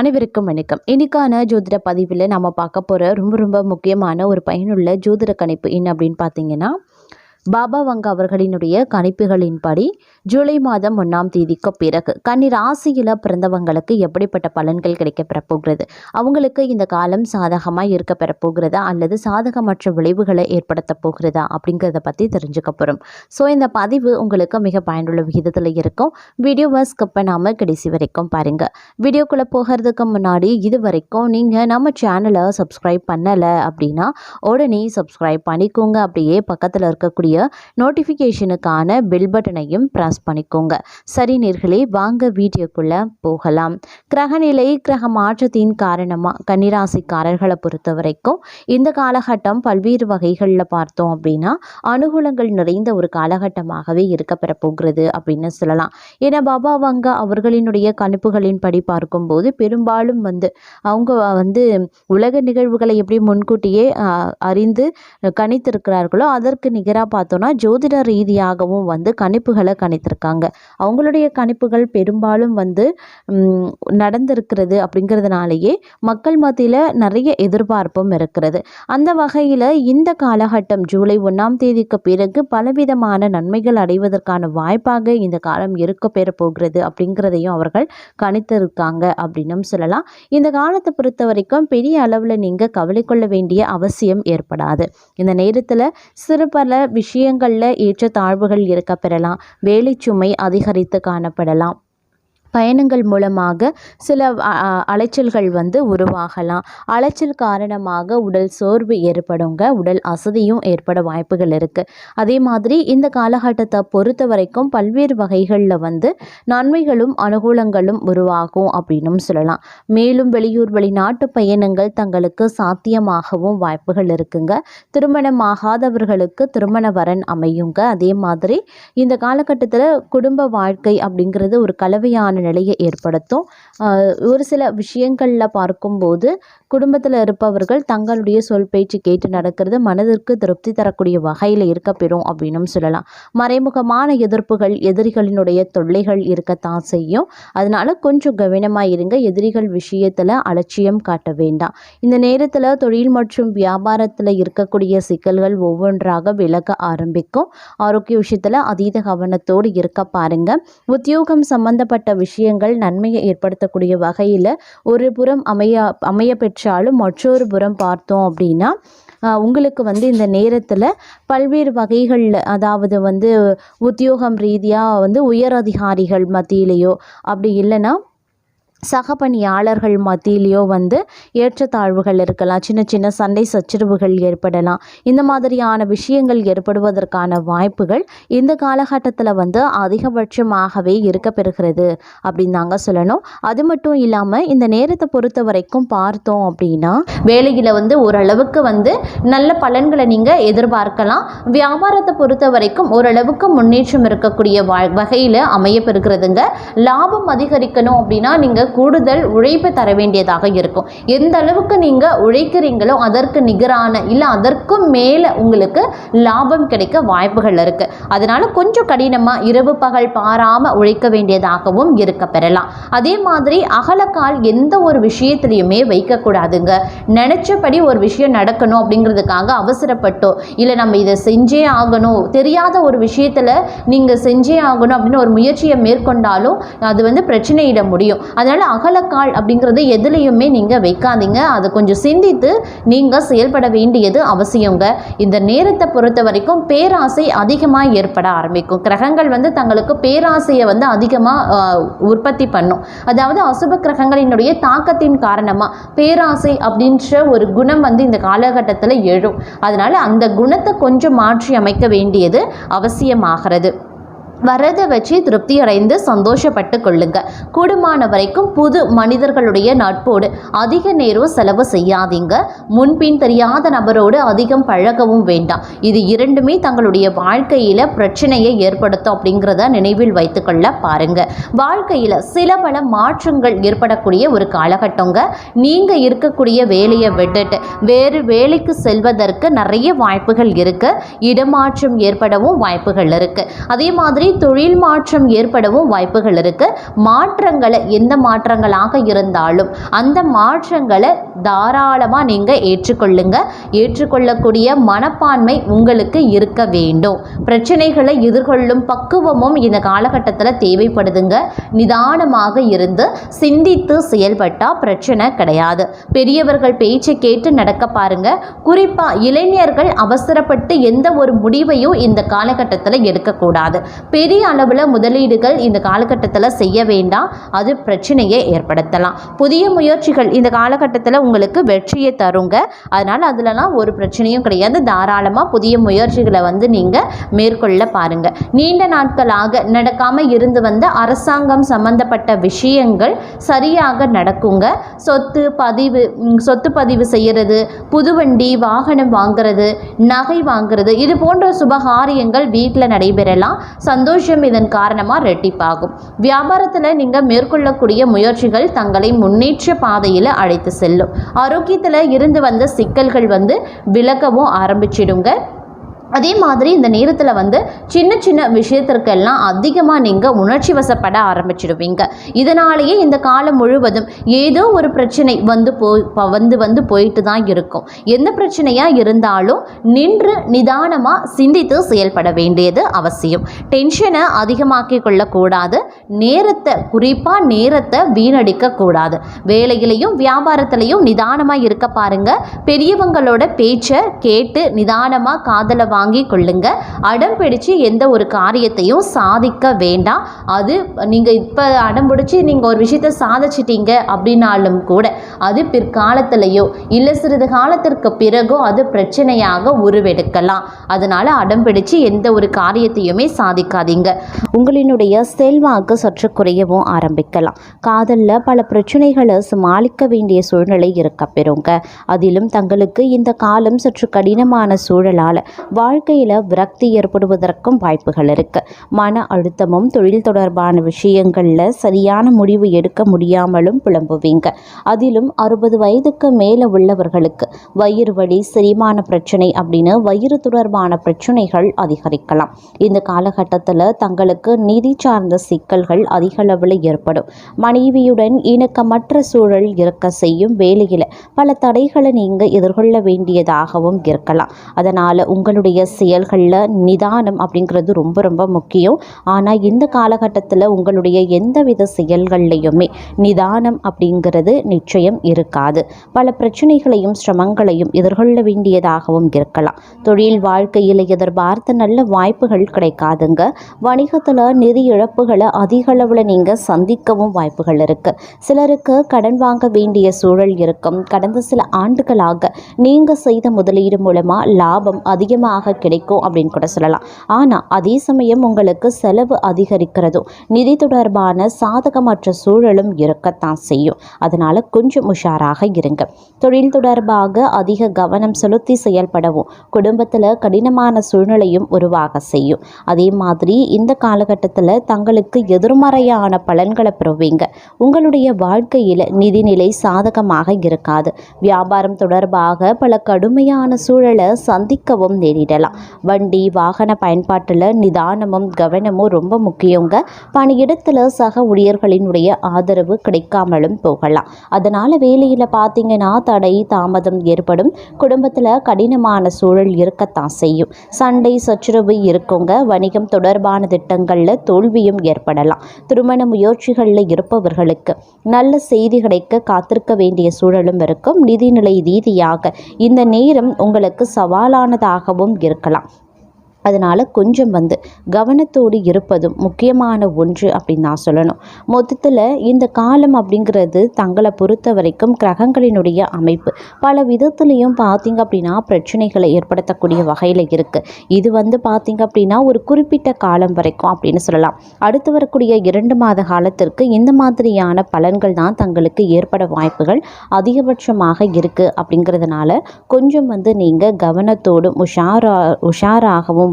அனைவருக்கும் வணக்கம். இன்னைக்கான ஜோதிட பதிவில் நம்ம பார்க்க போகிற ரொம்ப முக்கியமான ஒரு பயனுள்ள ஜோதிட கணிப்பு என்ன அப்படின்னு பார்த்தீங்கன்னா, பாபா வங்க அவர்களினுடைய கணிப்புகளின்படி ஜூலை மாதம் 1ஆம் தேதிக்கு பிறகு கன்னி ராசியில் பிறந்தவங்களுக்கு எப்படிப்பட்ட பலன்கள் கிடைக்கப்பெற போகிறது, அவங்களுக்கு இந்த காலம் சாதகமாக இருக்க பெற போகிறதா அல்லது சாதகமற்ற விளைவுகளை ஏற்படுத்த போகிறதா அப்படிங்கிறத பற்றி தெரிஞ்சுக்க போகிறோம். ஸோ இந்த பதிவு உங்களுக்கு மிக பயனுள்ள விகிதத்தில் இருக்கும். வீடியோவை ஸ்கிப் பண்ணாமல் கடைசி வரைக்கும் பாருங்கள். வீடியோக்குள்ளே போகிறதுக்கு முன்னாடி இது வரைக்கும் நீங்கள் நம்ம சேனலை சப்ஸ்கிரைப் பண்ணலை அப்படின்னா உடனே சப்ஸ்கிரைப் பண்ணிக்கோங்க. அப்படியே பக்கத்தில் இருக்கக்கூடிய நோட்டிஃபிகேஷனுக்கான பெல் பட்டனையும் ப்ரெஸ் பண்ணிக்கோங்க. சரி நேர்களே, வாங்க வீடியோக்குள்ளே போகலாம். கிரகநிலை கிரக மாற்றத்தின் காரணமாக கன்னிராசிக்காரர்களை பொறுத்த வரைக்கும் இந்த காலகட்டம் பல்வேறு வகைகளில் பார்த்தோம் அப்படின்னா அனுகூலங்கள் நிறைந்த ஒரு காலகட்டமாகவே இருக்க பெற போகிறது அப்படின்னு சொல்லலாம். ஏன்னா பாபா வங்க அவர்களினுடைய கணிப்புகளின்படி பார்க்கும்போது பெரும்பாலும் அவங்க உலக நிகழ்வுகளை எப்படி முன்கூட்டியே அறிந்து கணித்திருக்கிறார்களோ அதற்கு நிகராக பார்த்தோன்னா ஜோதிட ரீதியாகவும் கணிப்புகளை கணித்திருக்காங்க. அவங்களுடைய கணிப்புகள் பெரும்பாலும் நடந்திருக்கிறது. அப்படிங்கிறதுனாலேயே மக்கள் மத்தியில் நிறைய எதிர்பார்ப்பும் இருக்கிறது. அந்த வகையில் இந்த காலகட்டம் ஜூலை 1ஆம் தேதிக்கு பிறகு பலவிதமான நன்மைகள் அடைவதற்கான வாய்ப்பாக இந்த காலம் இருக்க பெற போகிறது அப்படிங்கிறதையும் அவர்கள் கணித்திருக்காங்க அப்படின்னும் சொல்லலாம். இந்த காலத்தை பொறுத்த வரைக்கும் பெரிய அளவில் நீங்கள் கவலை கொள்ள வேண்டிய அவசியம் ஏற்படாது. இந்த நேரத்தில் சிறு பல விஷயங்களில் ஏற்ற தாழ்வுகள் இருக்க பெறலாம். வேலை சுமை அதிகரித்து காணப்படலாம். பயணங்கள் மூலமாக சில அலைச்சல்கள் உருவாகலாம். அலைச்சல் காரணமாக உடல் சோர்வு ஏற்படுங்க, உடல் அசதியும் ஏற்பட வாய்ப்புகள் இருக்குது. அதே மாதிரி இந்த காலகட்டத்தை பொறுத்த வரைக்கும் பல்வேறு வகைகளில் நன்மைகளும் அனுகூலங்களும் உருவாகும் அப்படின்னும் சொல்லலாம். மேலும் வெளியூர் வெளிநாட்டு பயணங்கள் தங்களுக்கு சாத்தியமாகவும் வாய்ப்புகள் இருக்குங்க. திருமணமாகாதவர்களுக்கு திருமண வரன் அமையுங்க. அதே மாதிரி இந்த காலகட்டத்தில் குடும்ப வாழ்க்கை அப்படிங்கிறது ஒரு கலவையான நிலையை ஏற்படுத்தும். ஒரு சில விஷயங்களில் பார்க்கும்போது குடும்பத்தில் இருப்பவர்கள் தங்களுடைய சொல் பேச்சு கேட்டு நடக்கிறது மனதிற்கு திருப்தி தரக்கூடிய வகையில் இருக்க பெறும் அப்படின்னும் சொல்லலாம். மறைமுகமான எதிர்ப்புகள், எதிரிகளினுடைய தொல்லைகள் இருக்கத்தான் செய்யும். அதனால கொஞ்சம் கவனமாக இருங்க. எதிரிகள் விஷயத்தில் அலட்சியம் காட்ட வேண்டாம். இந்த நேரத்தில் தொழில் மற்றும் வியாபாரத்தில் இருக்கக்கூடிய சிக்கல்கள் ஒவ்வொன்றாக விலக ஆரம்பிக்கும். ஆரோக்கிய விஷயத்தில் அதீத கவனத்தோடு இருக்க பாருங்க. உத்தியோகம் சம்பந்தப்பட்ட விஷயங்கள் நன்மையை ஏற்படுத்தக்கூடிய வகையில் ஒரு புறம் அமைய பெற்றாலும் மற்றொரு புறம் பார்த்தோம் அப்படின்னா உங்களுக்கு இந்த நேரத்தில் பல்வேறு வகைகளில் அதாவது உத்தியோகம் ரீதியாக உயர் அதிகாரிகள் மத்தியிலேயோ அப்படி இல்லைன்னா சக பணியாளர்கள் மத்தியிலையோ ஏற்றத்தாழ்வுகள் இருக்கலாம். சின்ன சின்ன சண்டை சச்சரவுகள் ஏற்படலாம். இந்த மாதிரியான விஷயங்கள் ஏற்படுவதற்கான வாய்ப்புகள் இந்த காலகட்டத்தில் அதிகபட்சமாகவே இருக்க பெறுகிறது அப்படின்னு தாங்க சொல்லணும். அது மட்டும் இல்லாமல் இந்த நேரத்தை பொறுத்த வரைக்கும் பார்த்தோம் அப்படின்னா வேலையில் ஓரளவுக்கு நல்ல பலன்களை நீங்கள் எதிர்பார்க்கலாம். வியாபாரத்தை பொறுத்த வரைக்கும் ஓரளவுக்கு முன்னேற்றம் இருக்கக்கூடிய வகையில் அமைய பெறுகிறதுங்க. லாபம் அதிகரிக்கணும் அப்படின்னா நீங்கள் கூடுதல் உழைப்பு தர வேண்டியதாக இருக்கும். எந்த அளவுக்கு நீங்கள் உழைக்கிறீங்களோ அதற்கு நிகரான இல்லை அதற்கும் மேலே உங்களுக்கு லாபம் கிடைக்க வாய்ப்புகள் இருக்குது. அதனால கொஞ்சம் கடினமாக இரவு பகல் பாராமல் உழைக்க வேண்டியதாகவும் இருக்க பெறலாம். அதே மாதிரி அகலக்கால் எந்த ஒரு விஷயத்திலையுமே வைக்கக்கூடாதுங்க. நினச்சபடி ஒரு விஷயம் நடக்கணும் அப்படிங்கிறதுக்காக அவசரப்பட்டோ இல்லை நம்ம இதை செஞ்சே ஆகணும், தெரியாத ஒரு விஷயத்தில் நீங்கள் செஞ்சே ஆகணும் அப்படின்னு ஒரு முயற்சியை மேற்கொண்டாலும் அது பிரச்சனையிட முடியும். அதனால் அகலக்கால் அப்படிங்கிறது எதுலையுமே நீங்கள் வைக்காதீங்க. அதை கொஞ்சம் சிந்தித்து நீங்கள் செயல்பட வேண்டியது அவசியங்க. இந்த நேரத்தை பொறுத்த வரைக்கும் பேராசை அதிகமாக ஏற்பட ஆரம்பிக்கும். கிரகங்கள் தங்களுக்கு பேராசையை அதிகமாக உற்பத்தி பண்ணும். அதாவது அசுப கிரகங்களினுடைய தாக்கத்தின் காரணமாக பேராசை அப்படின்ற ஒரு குணம் இந்த காலகட்டத்தில் எழும். அதனால அந்த குணத்தை கொஞ்சம் மாற்றி அமைக்க வேண்டியது அவசியமாகிறது. வரதை வச்சு திருப்தி அடைந்து சந்தோஷப்பட்டு கொள்ளுங்க. கூடுமான வரைக்கும் புது மனிதர்களுடைய நட்போடு அதிக நேரம் செலவு செய்யாதீங்க. முன்பின் தெரியாத நபரோடு அதிகம் பழகவும் வேண்டாம். இது இரண்டுமே தங்களுடைய வாழ்க்கையில் பிரச்சனையை ஏற்படுத்தும் அப்படிங்கிறத நினைவில் வைத்துக்கொள்ள பாருங்க. வாழ்க்கையில் சில பல மாற்றங்கள் ஏற்படக்கூடிய ஒரு காலகட்டங்க. நீங்கள் இருக்கக்கூடிய வேலையை விட்டுட்டு வேறு வேலைக்கு செல்வதற்கு நிறைய வாய்ப்புகள் இருக்கு. இடமாற்றம் ஏற்படவும் வாய்ப்புகள் இருக்கு. அதே மாதிரி தொழில் மாற்றம் ஏற்படவும் வாய்ப்புகள் இருக்கு. மாற்றங்களை எந்த மாற்றங்களாக இருந்தாலும் அந்த மாற்றங்களை தாராளமா நீங்க ஏற்றுக்கொள்ளுங்க. ஏற்றுக்கொள்ளக்கூடிய மனப்பான்மை உங்களுக்கு இருக்க வேண்டும். பிரச்சனைகளை எதிர்கொள்ளும் பக்குவமும் இந்த காலகட்டத்தில் தேவைப்படுதுங்க. நிதானமாக இருந்து சிந்தித்து செயல்பட்டா பிரச்சனை கிடையாது. பெரியவர்கள் பேச்சை கேட்டு நடக்க பாருங்க. குறிப்பா இளைஞர்கள் அவசரப்பட்டு எந்த ஒரு முடிவையும் இந்த காலகட்டத்தில் எடுக்கக்கூடாது. பெரிய அளவில் முதலீடுகள் இந்த காலகட்டத்தில் செய்ய வேண்டாம். அது பிரச்சனையை ஏற்படுத்தலாம். புதிய முயற்சிகள் இந்த காலகட்டத்தில் உங்களுக்கு வெற்றியை தருங்க. அதனால் அதுலலாம் ஒரு பிரச்சனையும் கிடையாது. தாராளமாக புதிய முயற்சிகளை நீங்கள் மேற்கொள்ள பாருங்க. நீண்ட நாட்களாக நடக்காமல் இருந்து வந்த அரசாங்கம் சம்பந்தப்பட்ட விஷயங்கள் சரியாக நடக்குங்க. சொத்து பதிவு செய்கிறது, புதுவண்டி வாகனம் வாங்கிறது, நகை வாங்கிறது, இது போன்ற சுபகாரியங்கள் வீட்டில் நடைபெறலாம். சந்தோஷம் இதன் காரணமாக ரெட்டிப்பாகும். வியாபாரத்தில் நீங்கள் மேற்கொள்ளக்கூடிய முயற்சிகள் தங்களை முன்னேற்ற பாதையில் அழைத்து செல்லும். ஆரோக்கியத்தில் இருந்து வந்த சிக்கல்கள் விலகவும் ஆரம்பிச்சிடுங்க. அதே மாதிரி இந்த நேரத்தில் சின்ன சின்ன விஷயத்திற்கெல்லாம் அதிகமாக நீங்கள் உணர்ச்சி வசப்பட ஆரம்பிச்சிடுவீங்க. இதனாலேயே இந்த காலம் முழுவதும் ஏதோ ஒரு பிரச்சனை போயிட்டு தான் இருக்கும். எந்த பிரச்சனையாக இருந்தாலும் நின்று நிதானமாக சிந்தித்து செயல்பட வேண்டியது அவசியம். டென்ஷனை அதிகமாக்கி கொள்ளக்கூடாது. குறிப்பாக நேரத்தை வீணடிக்க கூடாது. வேலையிலையும் வியாபாரத்திலையும் நிதானமாக இருக்க பாருங்க. பெரியவங்களோட பேச்சை கேட்டு நிதானமாக காதல வாங்கி கொள்ளுங்க. அடம் பிடிச்சு எந்த ஒரு காரியத்தையும் சாதிக்க வேண்டாம். அது நீங்கள் இப்போ அடம் பிடிச்சி நீங்கள் ஒரு விஷயத்தை சாதிச்சிட்டீங்க அப்படின்னாலும் கூட அது பிற்காலத்திலையோ இல்லை சிறிது காலத்திற்கு பிறகோ அது பிரச்சனையாக உருவெடுக்கலாம். அதனால் அடம் பிடிச்சு எந்த ஒரு காரியத்தையுமே சாதிக்காதீங்க. உங்களினுடைய செல்வாக்கு சற்று குறையவும் ஆரம்பிக்கலாம். காதலில் பல பிரச்சனைகளை சமாளிக்க வேண்டிய சூழ்நிலை இருக்க பெறுங்க. அதிலும் தங்களுக்கு இந்த காலம் சற்று கடினமான சூழலால் வாழ்க்கையில் விரக்தி ஏற்படுவதற்கும் வாய்ப்புகள் இருக்கு. மன அழுத்தமும் தொழில் தொடர்பான விஷயங்களில் சரியான முடிவு எடுக்க முடியாமலும் புலம்புவீங்க. அதிலும் 60 வயதுக்கு மேலே உள்ளவர்களுக்கு வயிறு வலி, செரிமான பிரச்சனை அப்படின்னு வயிறு தொடர்பான பிரச்சனைகள் அதிகரிக்கலாம். இந்த காலகட்டத்தில் தங்களுக்கு நிதி சார்ந்த சிக்கல்கள் அதிக அளவில் ஏற்படும். மனைவியுடன் இணக்கமற்ற சூழல் இருக்க செய்யும். வேலையில் பல தடைகளை நீங்கள் எதிர்கொள்ள வேண்டியதாகவும் இருக்கலாம். அதனால் உங்களுடைய செயல்களில் நிதானம் அப்படிங்கிறது ரொம்ப ரொம்ப முக்கியம். ஆனால் இந்த காலகட்டத்தில் உங்களுடைய எந்தவித செயல்கள்லையுமே நிதானம் அப்படிங்கிறது நிச்சயம் இருக்காது. பல பிரச்சனைகளையும் சிரமங்களையும் எதிர்கொள்ள வேண்டியதாகவும் இருக்கலாம். தொழில் வாழ்க்கையில் எதிர்பார்த்த நல்ல வாய்ப்புகள் கிடைக்காதுங்க. வணிகத்தில் நிதி இழப்புகளை அதிக அளவில் நீங்கள் சந்திக்கவும் வாய்ப்புகள் இருக்குது. சிலருக்கு கடன் வாங்க வேண்டிய சூழல் இருக்கும். கடந்த சில ஆண்டுகளாக நீங்கள் செய்த முதலீடு மூலமாக லாபம் அதிகமாக கிடைக்கும் அப்படின்னு கூட சொல்லலாம். ஆனால் அதே சமயம் உங்களுக்கு செலவு அதிகரிக்கிறதும் நிதி தொடர்பான சாதகமற்ற சூழலும் இருக்கத்தான் செய்யும். அதனால் கொஞ்சம் உஷாராக இருங்க. தொழில் தொடர்பாக அதிக கவனம் செலுத்தி செயல்படவும் குடும்பத்தில் கடினமான சூழ்நிலையும் உருவாக செய்யும். அதே மாதிரி இந்த காலகட்டத்தில் தங்களுக்கு எதிர்மறையான பலன்களை பெறுவீங்க. உங்களுடைய வாழ்க்கையில் நிதிநிலை சாதகமாக இருக்காது. வியாபாரம் தொடர்பாக பல கடுமையான சூழலை சந்திக்கவும் நேரிடலாம். வண்டி வாகன பயன்பாட்டில் நிதானமும் கவனமும் ரொம்ப முக்கியங்க. பணியிடத்தில் சக ஊழியர்களினுடைய ஆதரவு கிடைக்காமலும் போகலாம். அதனால் வேலையில் பார்த்தீங்கன்னா தடை தாமதம் ஏற்படும். குடும்பத்தில் கடினமான சூழல் இருக்கத்தான் செய்யும். சண்டை சச்சரவு இருக்குங்க. வணிகம் தொடர்பான திட்டங்களில் தோல்வியும் ஏற்படலாம். திருமண முயற்சிகளில் இருப்பவர்களுக்கு நல்ல செய்தி கிடைக்க காத்திருக்க வேண்டிய சூழலும் இருக்கும். நிதிநிலை ரீதியாக இந்த நேரம் உங்களுக்கு சவாலானதாகவும் இருக்கலாம். அதனால் கொஞ்சம் கவனத்தோடு இருப்பதும் முக்கியமான ஒன்று அப்படின்னு நான் சொல்லணும். மொத்தத்தில் இந்த காலம் அப்படிங்கிறது தங்களை பொறுத்த வரைக்கும் கிரகங்களினுடைய அமைப்பு பல விதத்துலேயும் பார்த்திங்க அப்படின்னா பிரச்சனைகளை ஏற்படுத்தக்கூடிய வகையில் இருக்குது. இது பார்த்திங்க அப்படின்னா ஒரு குறிப்பிட்ட காலம் வரைக்கும் அப்படின்னு சொல்லலாம். அடுத்து வரக்கூடிய 2 மாத காலத்திற்கு இந்த மாதிரியான பலன்கள் தான் தங்களுக்கு ஏற்பட வாய்ப்புகள் அதிகபட்சமாக இருக்குது. அப்படிங்கிறதுனால கொஞ்சம் நீங்கள் கவனத்தோடும் உஷாராகவும்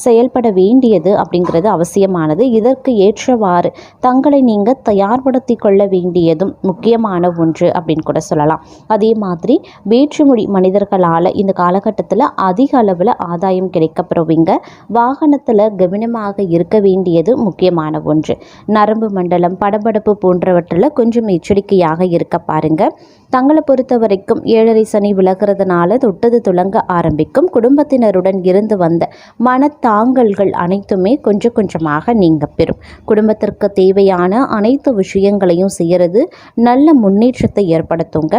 செயல்பட வேண்டியது அப்படிங்கிறது அவசியமானது. இதற்கு ஏற்றவாறு தங்களை நீங்கள் தயார்படுத்தி கொள்ள வேண்டியதும் முக்கியமான ஒன்று அப்படின்னு கூட சொல்லலாம். அதே மாதிரி வேற்றுமொழி மனிதர்களால் இந்த காலகட்டத்தில் அதிக அளவில் ஆதாயம் கிடைக்கப்பெறுவீங்க. வாகனத்தில் கவனமாக இருக்க வேண்டியது முக்கியமான ஒன்று. நரம்பு மண்டலம், படபடப்பு போன்றவற்றில் கொஞ்சம் எச்சரிக்கையாக இருக்க பாருங்க. தங்களை பொறுத்த வரைக்கும் 7.5 சனி விலகிறதுனால தொட்டது துலங்க ஆரம்பிக்கும். குடும்பத்தினருடன் இருந்து வந்த மனத்தாங்கல்கள் அனைத்துமே கொஞ்சம் கொஞ்சமாக நீங்க பெறும். குடும்பத்திற்கு தேவையான அனைத்து விஷயங்களையும் செய்கிறது நல்ல முன்னேற்றத்தை ஏற்படுத்துங்க.